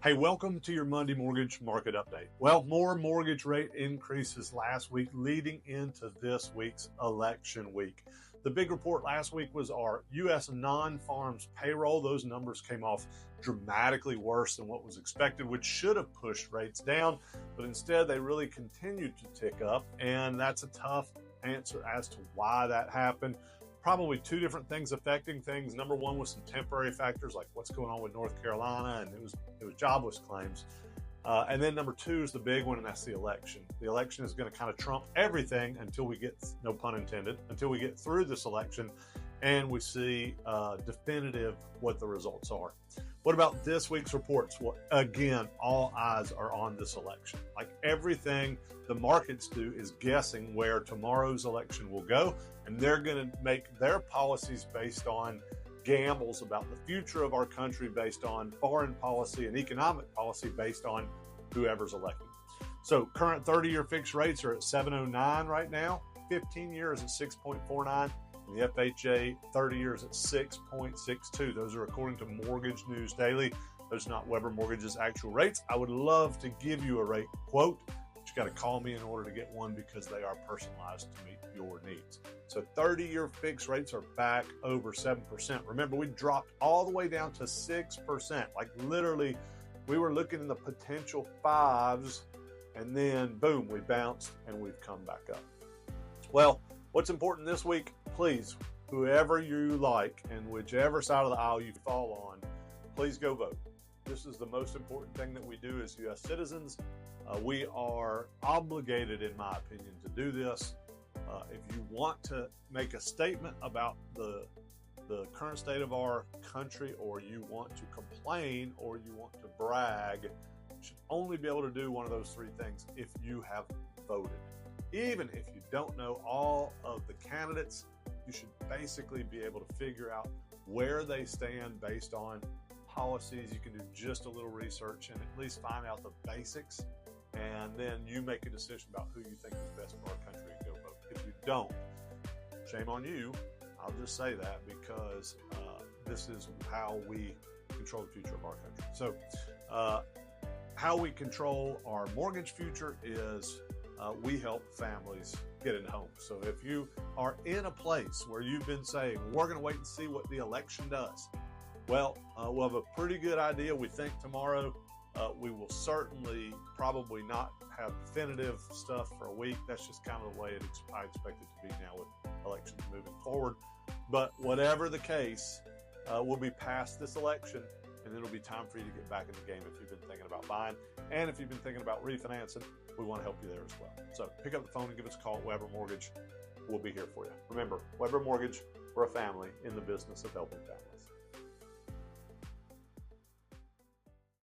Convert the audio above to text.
Hey, welcome to your Monday mortgage market update. Well, more mortgage rate increases last week leading into this week's election week. The big report last week was our U.S. non-farms payroll. Those numbers came off dramatically worse than what was expected, which should have pushed rates down, but instead they really continued to tick up, and that's a tough answer as to why that happened. Probably two different things affecting things. Number one was some temporary factors like what's going on with North Carolina, and it was jobless claims. And then number two is the big one, and that's the election. The election is going to kind of trump everything until we get, no pun intended, until we get through this election and we see definitive what the results are. What about this week's reports? Well, again, all eyes are on this election. Like everything the markets do is guessing where tomorrow's election will go, and they're going to make their policies based on gambles about the future of our country, based on foreign policy and economic policy based on whoever's elected. So current 30-year fixed rates are at 7.09 right now, 15 years at 6.49. The FHA 30 years at 6.62. Those are according to Mortgage News Daily. Those are not Weber Mortgage's actual rates. I would love to give you a rate quote, but you got to call me in order to get one because they are personalized to meet your needs. So 30-year fixed rates are back over 7%. Remember, we dropped all the way down to 6%. Like literally, we were looking in the potential fives, and then boom, we bounced and we've come back up. Well, what's important this week? Please, whoever you like and whichever side of the aisle you fall on, please go vote. This is the most important thing that we do as U.S. citizens. We are obligated, in my opinion, to do this. If you want to make a statement about the current state of our country, or you want to complain, or you want to brag, you should only be able to do one of those three things if you have voted. Even if you don't know all of the candidates, you should basically be able to figure out where they stand based on policies. You can do just a little research and at least find out the basics, and then you make a decision about who you think is best for our country and go vote. If you don't, shame on you. I'll just say that because this is how we control the future of our country. So how we control our mortgage future is we help families get into homes. So if you are in a place where you've been saying, we're going to wait and see what the election does, well, we'll have a pretty good idea. We think tomorrow we will certainly probably not have definitive stuff for a week. That's just kind of the way I expect it to be now with elections moving forward. But whatever the case, we'll be past this election, and it'll be time for you to get back in the game if you've been thinking about buying. And if you've been thinking about refinancing, we want to help you there as well. So pick up the phone and give us a call at Weber Mortgage. We'll be here for you. Remember, Weber Mortgage, we're a family in the business of helping families.